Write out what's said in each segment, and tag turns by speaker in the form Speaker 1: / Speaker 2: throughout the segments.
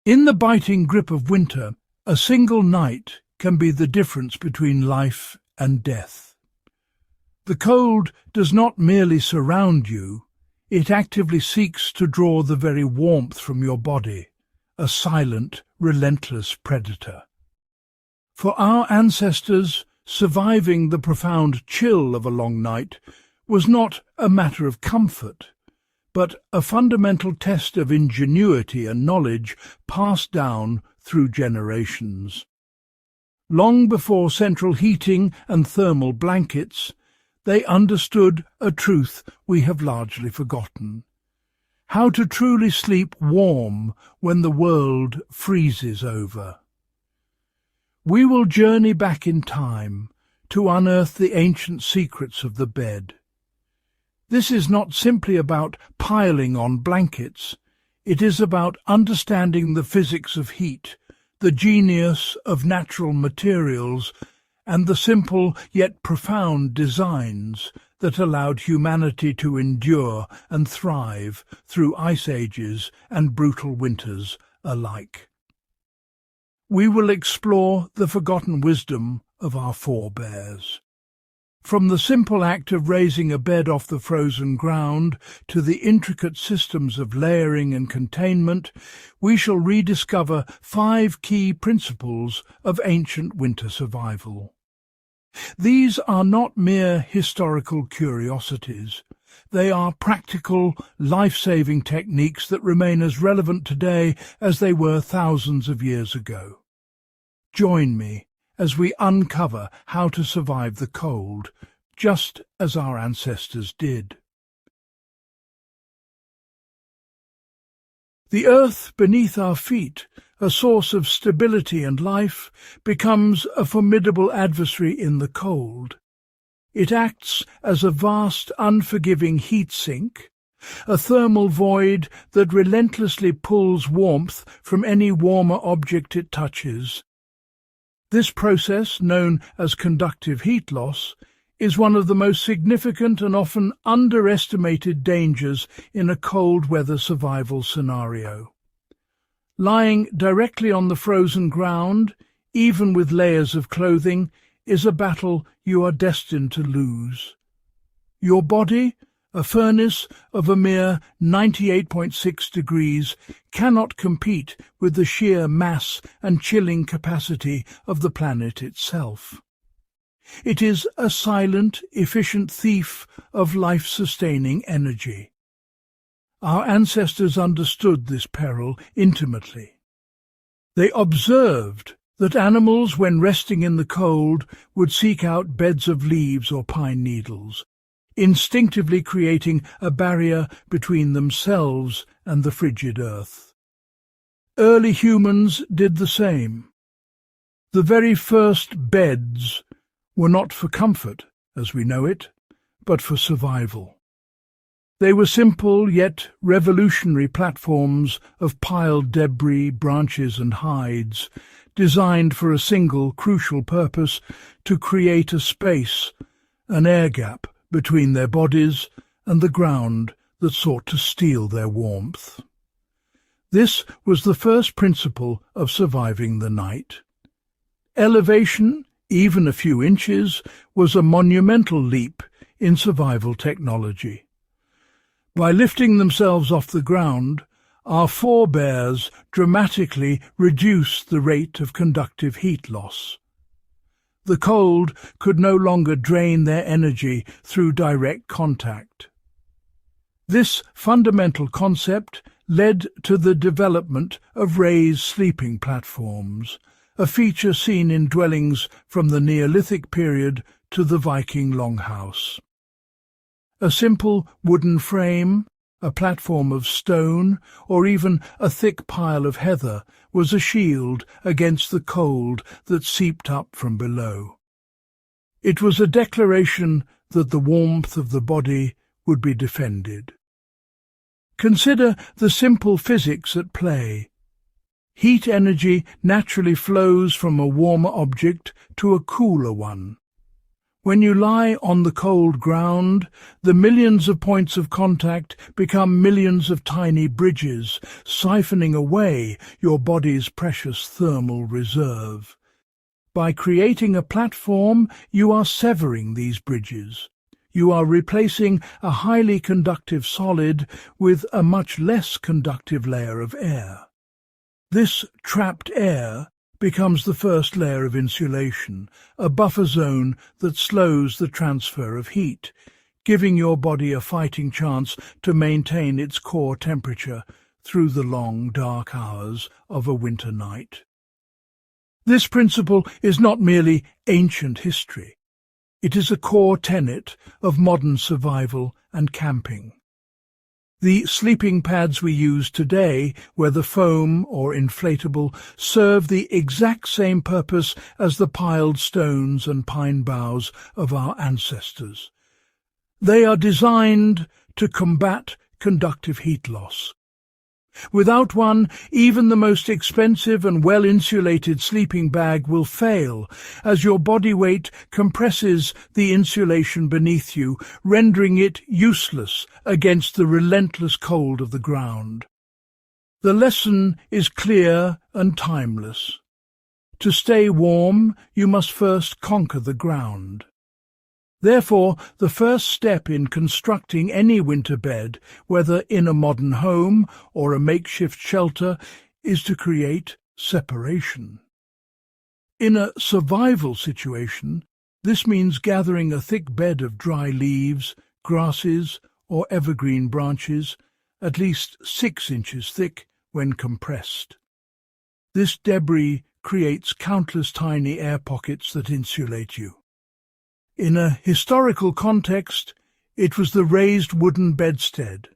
Speaker 1: In the biting grip of winter, a single night can be the difference between life and death. The cold does not merely surround you, it actively seeks to draw the very warmth from your body, a silent, relentless predator. For our ancestors, surviving the profound chill of a long night was not a matter of comfort, but a fundamental test of ingenuity and knowledge passed down through generations. Long before central heating and thermal blankets, they understood a truth we have largely forgotten: how to truly sleep warm when the world freezes over. We will journey back in time to unearth the ancient secrets of the bed. This is not simply about piling on blankets. It is about understanding the physics of heat, the genius of natural materials, and the simple yet profound designs that allowed humanity to endure and thrive through ice ages and brutal winters alike. We will explore the forgotten wisdom of our forebears. From the simple act of raising a bed off the frozen ground to the intricate systems of layering and containment, we shall rediscover 5 key principles of ancient winter survival. These are not mere historical curiosities. They are practical, life-saving techniques that remain as relevant today as they were thousands of years ago. Join me as we uncover how to survive the cold, just as our ancestors did. The earth beneath our feet, a source of stability and life, becomes a formidable adversary in the cold. It acts as a vast, unforgiving heat sink, a thermal void that relentlessly pulls warmth from any warmer object it touches. This process, known as conductive heat loss, is one of the most significant and often underestimated dangers in a cold-weather survival scenario. Lying directly on the frozen ground, even with layers of clothing, is a battle you are destined to lose. Your body, a furnace of a mere 98.6 degrees, cannot compete with the sheer mass and chilling capacity of the planet itself. It is a silent, efficient thief of life-sustaining energy. Our ancestors understood this peril intimately. They observed that animals, when resting in the cold, would seek out beds of leaves or pine needles, instinctively creating a barrier between themselves and the frigid earth. Early humans did the same. The very first beds were not for comfort, as we know it, but for survival. They were simple yet revolutionary platforms of piled debris, branches and hides, designed for a single crucial purpose: to create a space, an air gap, between their bodies and the ground that sought to steal their warmth. This was the first principle of surviving the night. Elevation, even a few inches, was a monumental leap in survival technology. By lifting themselves off the ground, our forebears dramatically reduced the rate of conductive heat loss. The cold could no longer drain their energy through direct contact. This fundamental concept led to the development of raised sleeping platforms, a feature seen in dwellings from the Neolithic period to the Viking longhouse. A simple wooden frame, a platform of stone, or even a thick pile of heather was a shield against the cold that seeped up from below. It was a declaration that the warmth of the body would be defended. Consider the simple physics at play. Heat energy naturally flows from a warmer object to a cooler one. When you lie on the cold ground, the millions of points of contact become millions of tiny bridges, siphoning away your body's precious thermal reserve. By creating a platform, you are severing these bridges. You are replacing a highly conductive solid with a much less conductive layer of air. This trapped air becomes the first layer of insulation, a buffer zone that slows the transfer of heat, giving your body a fighting chance to maintain its core temperature through the long, dark hours of a winter night. This principle is not merely ancient history. It is a core tenet of modern survival and camping. The sleeping pads we use today, whether foam or inflatable, serve the exact same purpose as the piled stones and pine boughs of our ancestors. They are designed to combat conductive heat loss. Without one, even the most expensive and well-insulated sleeping bag will fail, as your body weight compresses the insulation beneath you, rendering it useless against the relentless cold of the ground. The lesson is clear and timeless. To stay warm, you must first conquer the ground. Therefore, the first step in constructing any winter bed, whether in a modern home or a makeshift shelter, is to create separation. In a survival situation, this means gathering a thick bed of dry leaves, grasses, or evergreen branches, at least 6 inches thick when compressed. This debris creates countless tiny air pockets that insulate you. In a historical context, it was the raised wooden bedstead,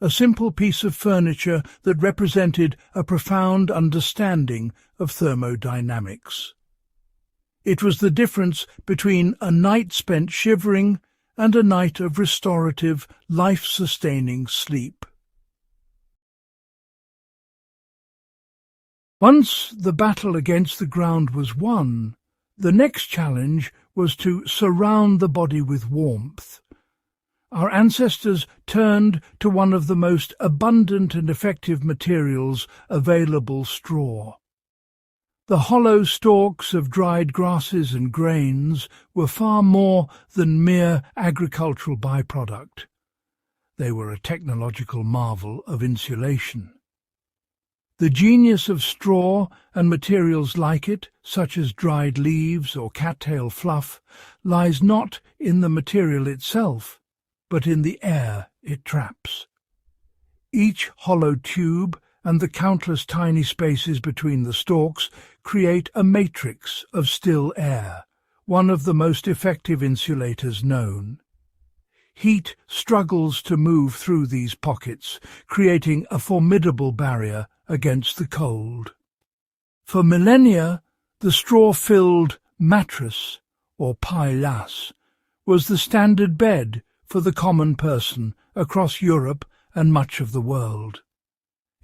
Speaker 1: a simple piece of furniture that represented a profound understanding of thermodynamics. It was the difference between a night spent shivering and a night of restorative, life-sustaining sleep. Once the battle against the ground was won, the next challenge was to surround the body with warmth. Our ancestors turned to one of the most abundant and effective materials available: straw. The hollow stalks of dried grasses and grains were far more than mere agricultural byproduct. They were a technological marvel of insulation. The genius of straw and materials like it, such as dried leaves or cattail fluff, lies not in the material itself, but in the air it traps. Each hollow tube and the countless tiny spaces between the stalks create a matrix of still air, one of the most effective insulators known. Heat struggles to move through these pockets, creating a formidable barrier against the cold. For millennia, the straw-filled mattress, or paillasse, was the standard bed for the common person across Europe and much of the world.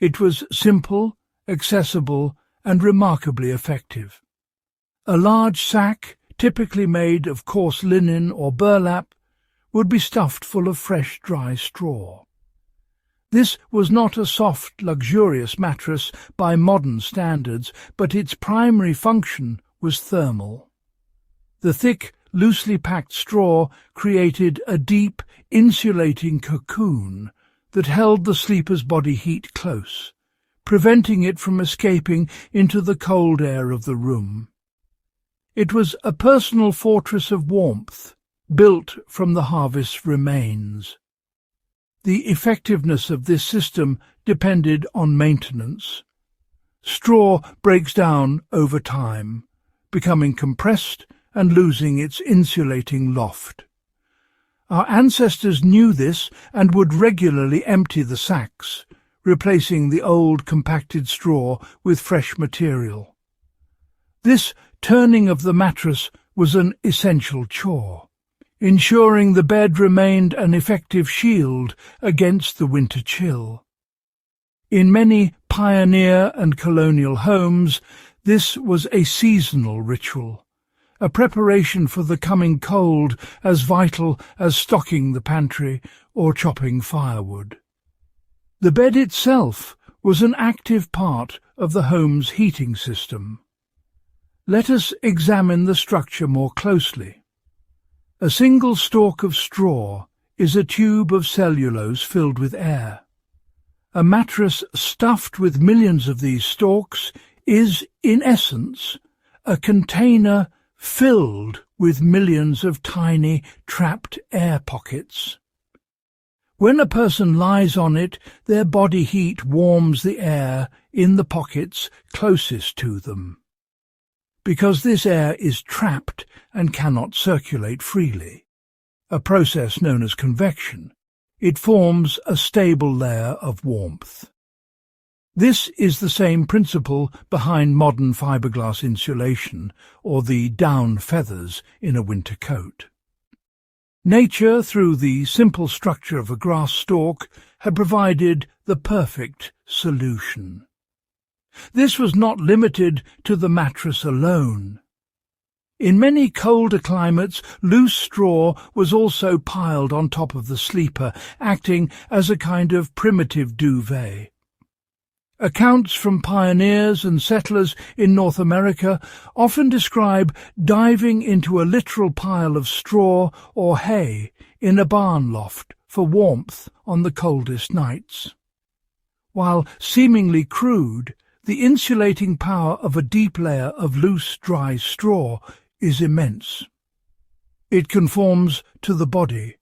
Speaker 1: It was simple, accessible, and remarkably effective. A large sack, typically made of coarse linen or burlap, would be stuffed full of fresh, dry straw. This was not a soft, luxurious mattress by modern standards, but its primary function was thermal. The thick, loosely packed straw created a deep, insulating cocoon that held the sleeper's body heat close, preventing it from escaping into the cold air of the room. It was a personal fortress of warmth, built from the harvest's remains. The effectiveness of this system depended on maintenance. Straw breaks down over time, becoming compressed and losing its insulating loft. Our ancestors knew this and would regularly empty the sacks, replacing the old compacted straw with fresh material. This turning of the mattress was an essential chore, ensuring the bed remained an effective shield against the winter chill. In many pioneer and colonial homes, this was a seasonal ritual, a preparation for the coming cold as vital as stocking the pantry or chopping firewood. The bed itself was an active part of the home's heating system. Let us examine the structure more closely. A single stalk of straw is a tube of cellulose filled with air. A mattress stuffed with millions of these stalks is, in essence, a container filled with millions of tiny, trapped air pockets. When a person lies on it, their body heat warms the air in the pockets closest to them. Because this air is trapped and cannot circulate freely, a process known as convection, it forms a stable layer of warmth. This is the same principle behind modern fiberglass insulation or the down feathers in a winter coat. Nature, through the simple structure of a grass stalk, had provided the perfect solution. This was not limited to the mattress alone. In many colder climates, loose straw was also piled on top of the sleeper, acting as a kind of primitive duvet. Accounts from pioneers and settlers in North America often describe diving into a literal pile of straw or hay in a barn loft for warmth on the coldest nights. While seemingly crude, the insulating power of a deep layer of loose, dry straw is immense. It conforms to the body,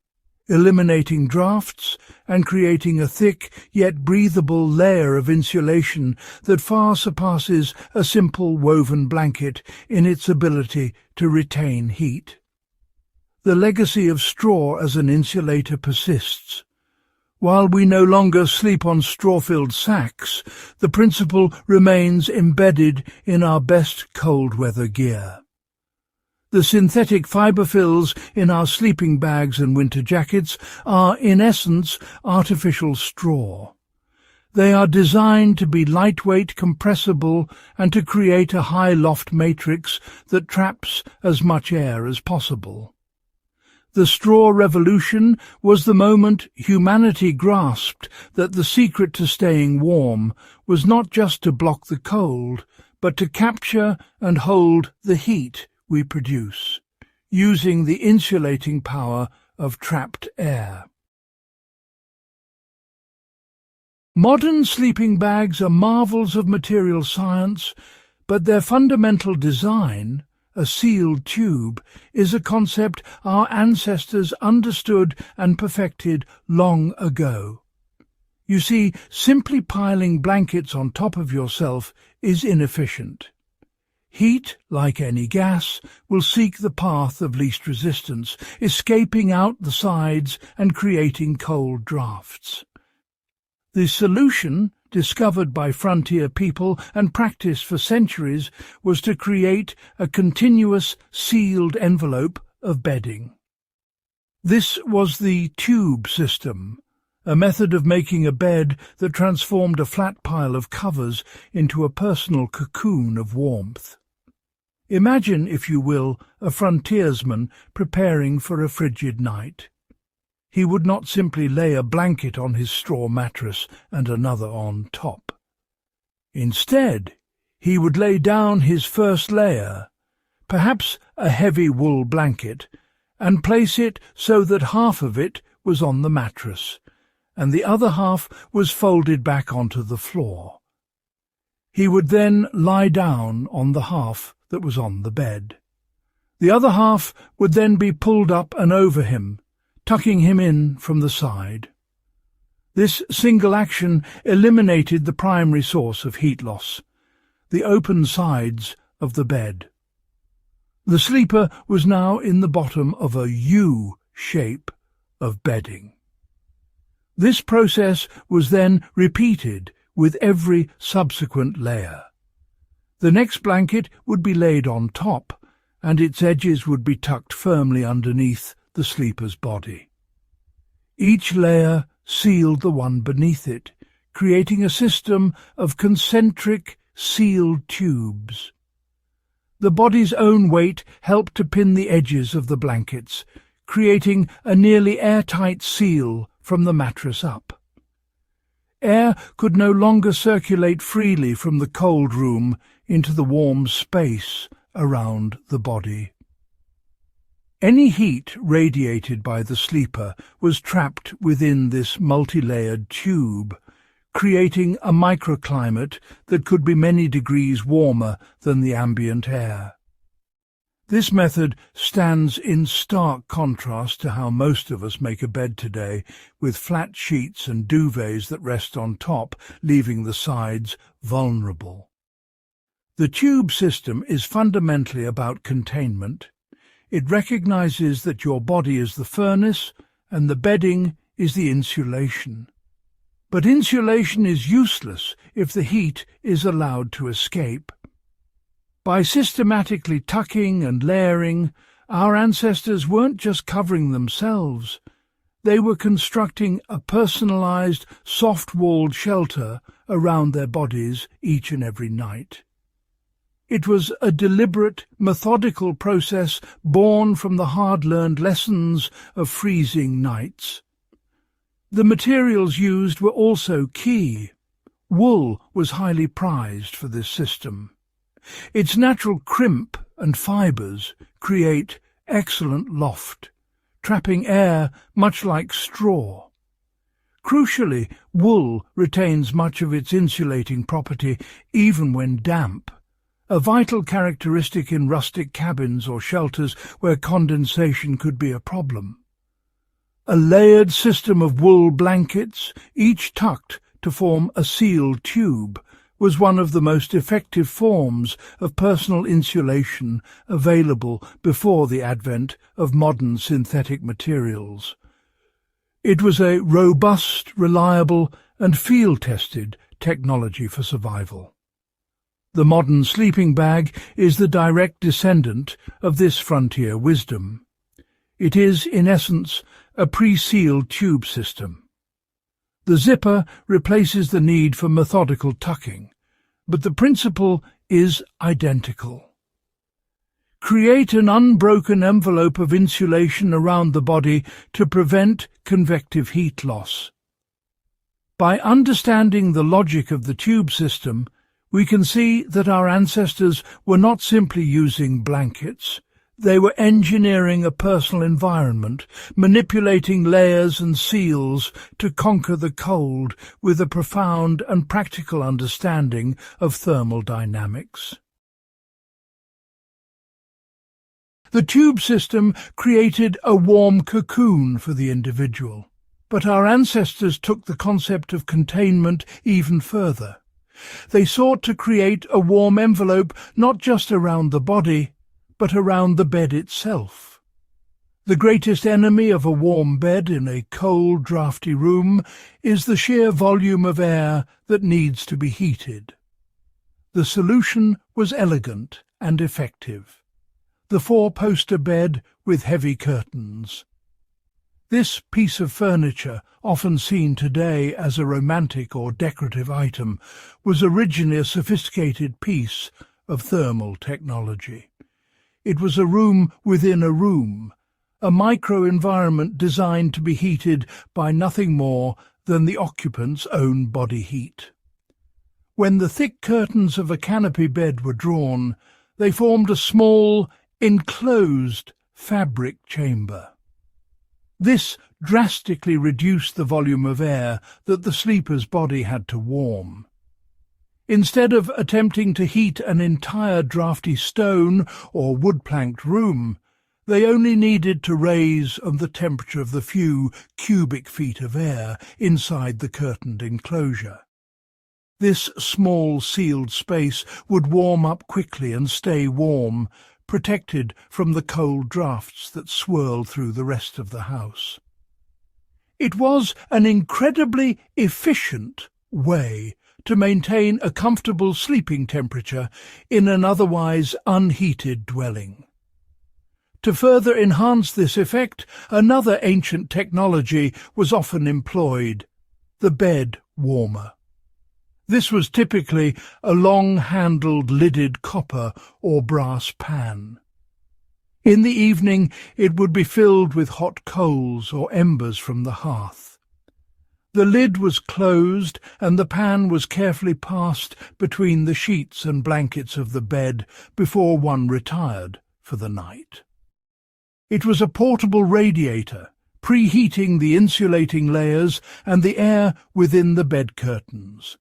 Speaker 1: eliminating drafts and creating a thick yet breathable layer of insulation that far surpasses a simple woven blanket in its ability to retain heat. The legacy of straw as an insulator persists. While we no longer sleep on straw-filled sacks, the principle remains embedded in our best cold-weather gear. The synthetic fibre fills in our sleeping bags and winter jackets are, in essence, artificial straw. They are designed to be lightweight, compressible, and to create a high loft matrix that traps as much air as possible. The straw revolution was the moment humanity grasped that the secret to staying warm was not just to block the cold, but to capture and hold the heat we produce, using the insulating power of trapped air. Modern sleeping bags are marvels of material science, but their fundamental design, a sealed tube, is a concept our ancestors understood and perfected long ago. You see, simply piling blankets on top of yourself is inefficient. Heat, like any gas, will seek the path of least resistance, escaping out the sides and creating cold drafts. The solution, discovered by frontier people and practiced for centuries, was to create a continuous sealed envelope of bedding. This was the tube system, a method of making a bed that transformed a flat pile of covers into a personal cocoon of warmth. Imagine, if you will, a frontiersman preparing for a frigid night. He would not simply lay a blanket on his straw mattress and another on top. Instead, he would lay down his first layer, perhaps a heavy wool blanket, and place it so that half of it was on the mattress, and the other half was folded back onto the floor. He would then lie down on the half that was on the bed. The other half would then be pulled up and over him, tucking him in from the side. This single action eliminated the primary source of heat loss, the open sides of the bed. The sleeper was now in the bottom of a U shape of bedding. This process was then repeated with every subsequent layer. The next blanket would be laid on top, and its edges would be tucked firmly underneath the sleeper's body. Each layer sealed the one beneath it, creating a system of concentric sealed tubes. The body's own weight helped to pin the edges of the blankets, creating a nearly airtight seal from the mattress up. Air could no longer circulate freely from the cold room into the warm space around the body. Any heat radiated by the sleeper was trapped within this multi-layered tube, creating a microclimate that could be many degrees warmer than the ambient air. This method stands in stark contrast to how most of us make a bed today, with flat sheets and duvets that rest on top, leaving the sides vulnerable. The tube system is fundamentally about containment. It recognizes that your body is the furnace and the bedding is the insulation. But insulation is useless if the heat is allowed to escape. By systematically tucking and layering, our ancestors weren't just covering themselves. They were constructing a personalized, soft-walled shelter around their bodies each and every night. It was a deliberate, methodical process born from the hard-learned lessons of freezing nights. The materials used were also key. Wool was highly prized for this system. Its natural crimp and fibres create excellent loft, trapping air much like straw. Crucially, wool retains much of its insulating property even when damp, a vital characteristic in rustic cabins or shelters where condensation could be a problem. A layered system of wool blankets, each tucked to form a sealed tube, was one of the most effective forms of personal insulation available before the advent of modern synthetic materials. It was a robust, reliable, and field-tested technology for survival. The modern sleeping bag is the direct descendant of this frontier wisdom. It is, in essence, a pre-sealed tube system. The zipper replaces the need for methodical tucking, but the principle is identical. Create an unbroken envelope of insulation around the body to prevent convective heat loss. By understanding the logic of the tube system, we can see that our ancestors were not simply using blankets. They were engineering a personal environment, manipulating layers and seals to conquer the cold with a profound and practical understanding of thermal dynamics. The tube system created a warm cocoon for the individual, but our ancestors took the concept of containment even further. They sought to create a warm envelope not just around the body, but around the bed itself. The greatest enemy of a warm bed in a cold, draughty room is the sheer volume of air that needs to be heated. The solution was elegant and effective: the four-poster bed with heavy curtains. This piece of furniture, often seen today as a romantic or decorative item, was originally a sophisticated piece of thermal technology. It was a room within a room, a micro-environment designed to be heated by nothing more than the occupant's own body heat. When the thick curtains of a canopy bed were drawn, they formed a small, enclosed fabric chamber. This drastically reduced the volume of air that the sleeper's body had to warm. Instead of attempting to heat an entire draughty stone or wood-planked room, they only needed to raise the temperature of the few cubic feet of air inside the curtained enclosure. This small sealed space would warm up quickly and stay warm, protected from the cold draughts that swirled through the rest of the house. It was an incredibly efficient way to maintain a comfortable sleeping temperature in an otherwise unheated dwelling. To further enhance this effect, another ancient technology was often employed: the bed warmer. This was typically a long-handled lidded copper or brass pan. In the evening it would be filled with hot coals or embers from the hearth. The lid was closed and the pan was carefully passed between the sheets and blankets of the bed before one retired for the night. It was a portable radiator, preheating the insulating layers and the air within the bed curtains.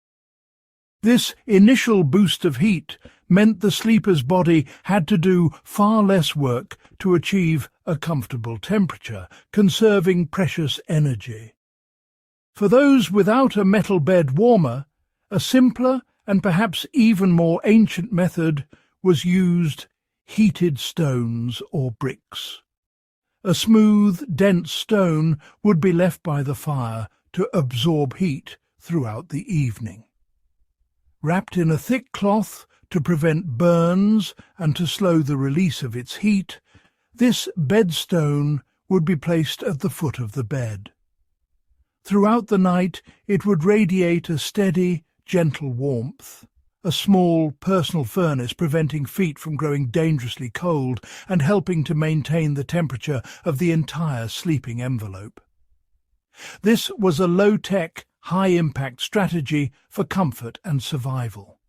Speaker 1: This initial boost of heat meant the sleeper's body had to do far less work to achieve a comfortable temperature, conserving precious energy. For those without a metal bed warmer, a simpler and perhaps even more ancient method was used: heated stones or bricks. A smooth, dense stone would be left by the fire to absorb heat throughout the evening. Wrapped in a thick cloth to prevent burns and to slow the release of its heat, this bedstone would be placed at the foot of the bed. Throughout the night it would radiate a steady, gentle warmth, a small personal furnace preventing feet from growing dangerously cold and helping to maintain the temperature of the entire sleeping envelope. This was a low-tech, high-impact strategy for comfort and survival.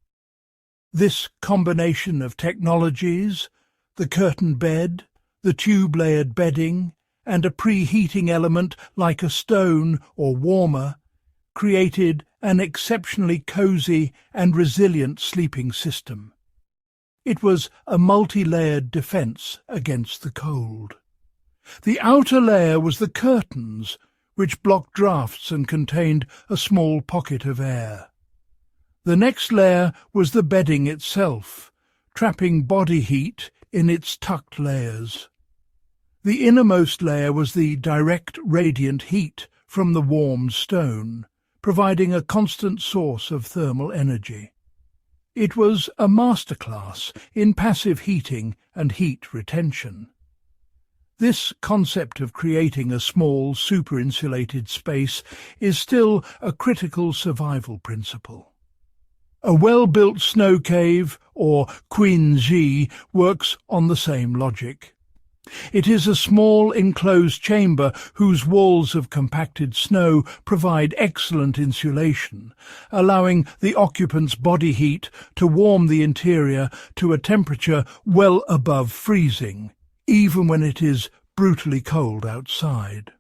Speaker 1: This combination of technologies, the curtain bed, the tube-layered bedding, and a preheating element like a stone or warmer, created an exceptionally cosy and resilient sleeping system. It was a multi-layered defense against the cold. The outer layer was the curtains, which blocked drafts and contained a small pocket of air. The next layer was the bedding itself, trapping body heat in its tucked layers. The innermost layer was the direct radiant heat from the warm stone, providing a constant source of thermal energy. It was a masterclass in passive heating and heat retention. This concept of creating a small, super-insulated space is still a critical survival principle. A well-built snow cave, or quinzhee, works on the same logic. It is a small enclosed chamber whose walls of compacted snow provide excellent insulation, allowing the occupant's body heat to warm the interior to a temperature well above freezing, even when it is brutally cold outside.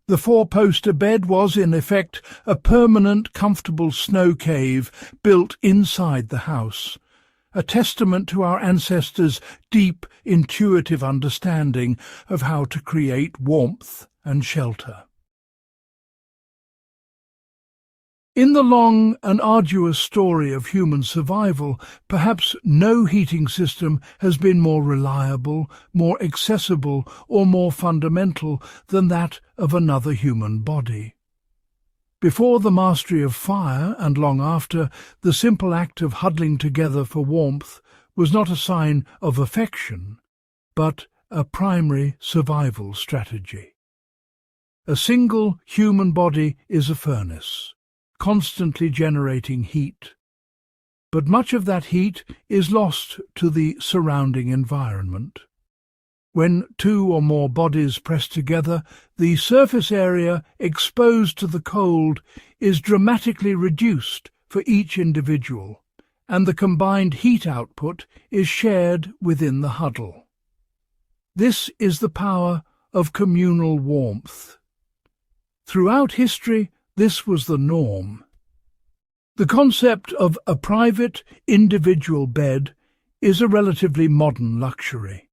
Speaker 1: The four-poster bed was, in effect, a permanent, comfortable snow cave built inside the house, a testament to our ancestors' deep, intuitive understanding of how to create warmth and shelter. In the long and arduous story of human survival, perhaps no heating system has been more reliable, more accessible, or more fundamental than that of another human body. Before the mastery of fire, and long after, the simple act of huddling together for warmth was not a sign of affection, but a primary survival strategy. A single human body is a furnace, constantly generating heat, but much of that heat is lost to the surrounding environment. When two or more bodies press together, the surface area exposed to the cold is dramatically reduced for each individual, and the combined heat output is shared within the huddle. This is the power of communal warmth. Throughout history, this was the norm. The concept of a private, individual bed is a relatively modern luxury.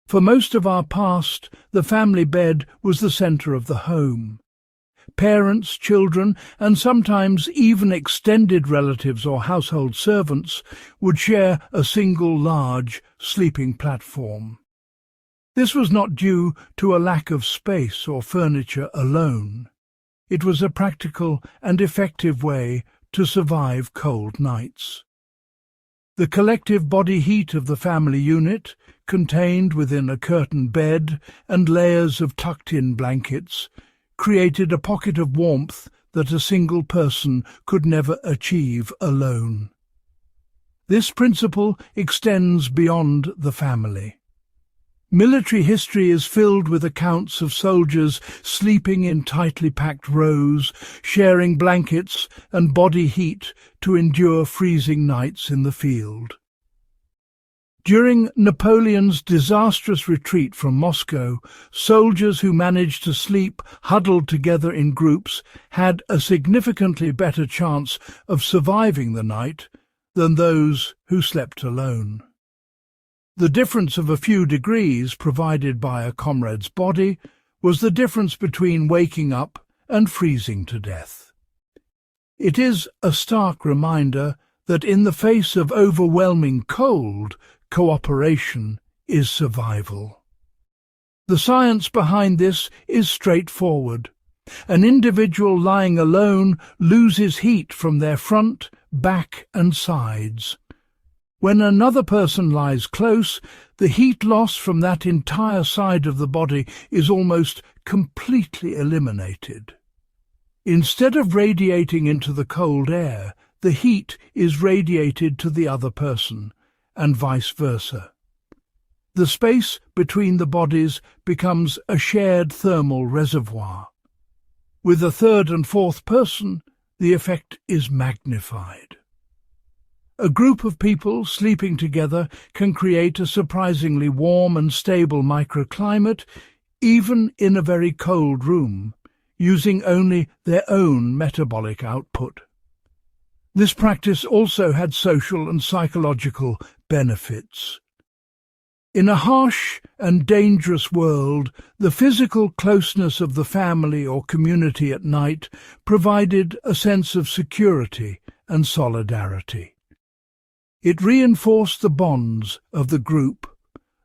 Speaker 1: For most of our past, the family bed was the centre of the home. Parents, children, and sometimes even extended relatives or household servants would share a single large sleeping platform. This was not due to a lack of space or furniture alone. It was a practical and effective way to survive cold nights. The collective body heat of the family unit, contained within a curtained bed and layers of tucked-in blankets, created a pocket of warmth that a single person could never achieve alone. This principle extends beyond the family. Military history is filled with accounts of soldiers sleeping in tightly packed rows, sharing blankets and body heat to endure freezing nights in the field. During Napoleon's disastrous retreat from Moscow, soldiers who managed to sleep huddled together in groups had a significantly better chance of surviving the night than those who slept alone. The difference of a few degrees provided by a comrade's body was the difference between waking up and freezing to death. It is a stark reminder that in the face of overwhelming cold, cooperation is survival. The science behind this is straightforward. An individual lying alone loses heat from their front, back and sides. When another person lies close, the heat loss from that entire side of the body is almost completely eliminated. Instead of radiating into the cold air, the heat is radiated to the other person, and vice versa. The space between the bodies becomes a shared thermal reservoir. With a third and fourth person, the effect is magnified. A group of people sleeping together can create a surprisingly warm and stable microclimate, even in a very cold room, using only their own metabolic output. This practice also had social and psychological benefits. In a harsh and dangerous world, the physical closeness of the family or community at night provided a sense of security and solidarity. It reinforced the bonds of the group,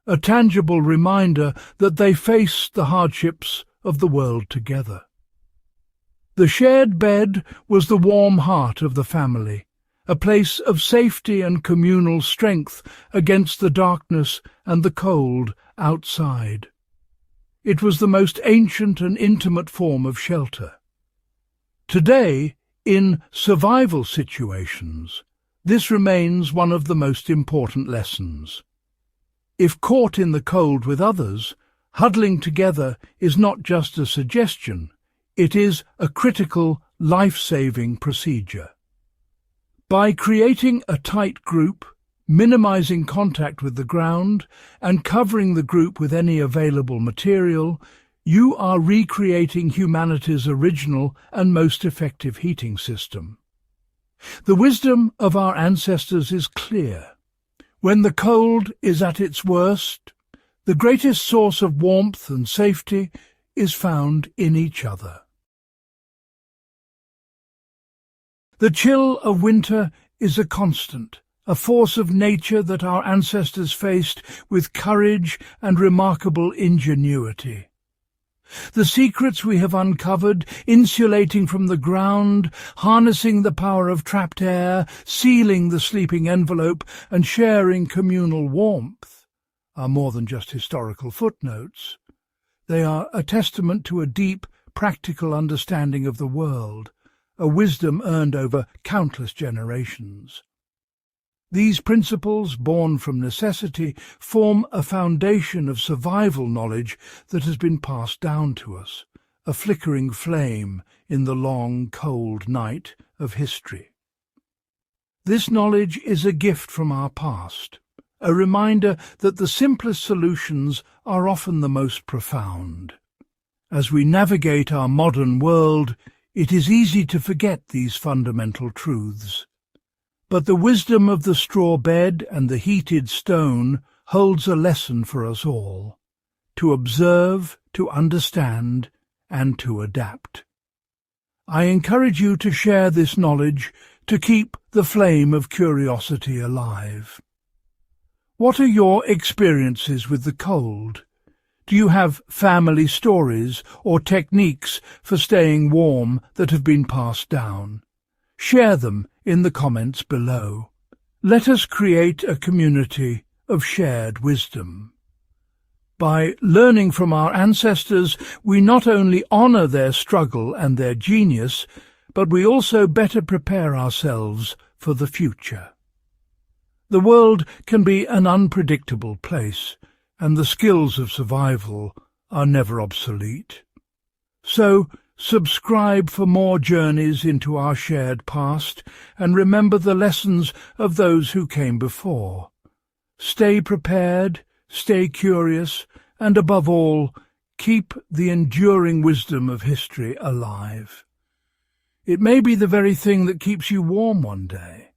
Speaker 1: a tangible reminder that they faced the hardships of the world together. The shared bed was the warm heart of the family, a place of safety and communal strength against the darkness and the cold outside. It was the most ancient and intimate form of shelter. Today, in survival situations, this remains one of the most important lessons. If caught in the cold with others, huddling together is not just a suggestion, it is a critical, life-saving procedure. By creating a tight group, minimizing contact with the ground, and covering the group with any available material, you are recreating humanity's original and most effective heating system. The wisdom of our ancestors is clear. When the cold is at its worst, the greatest source of warmth and safety is found in each other. The chill of winter is a constant, a force of nature that our ancestors faced with courage and remarkable ingenuity. The secrets we have uncovered, insulating from the ground, harnessing the power of trapped air, sealing the sleeping envelope, and sharing communal warmth, are more than just historical footnotes. They are a testament to a deep, practical understanding of the world, a wisdom earned over countless generations. These principles, born from necessity, form a foundation of survival knowledge that has been passed down to us, a flickering flame in the long, cold night of history. This knowledge is a gift from our past, a reminder that the simplest solutions are often the most profound. As we navigate our modern world, it is easy to forget these fundamental truths. But the wisdom of the straw bed and the heated stone holds a lesson for us all, to observe, to understand, and to adapt. I encourage you to share this knowledge to keep the flame of curiosity alive. What are your experiences with the cold? Do you have family stories or techniques for staying warm that have been passed down? Share them in the comments below. Let us create a community of shared wisdom. By learning from our ancestors, we not only honor their struggle and their genius, but we also better prepare ourselves for the future. The world can be an unpredictable place, and the skills of survival are never obsolete. So, subscribe for more journeys into our shared past, and remember the lessons of those who came before. Stay prepared, stay curious, and above all, keep the enduring wisdom of history alive. It may be the very thing that keeps you warm one day.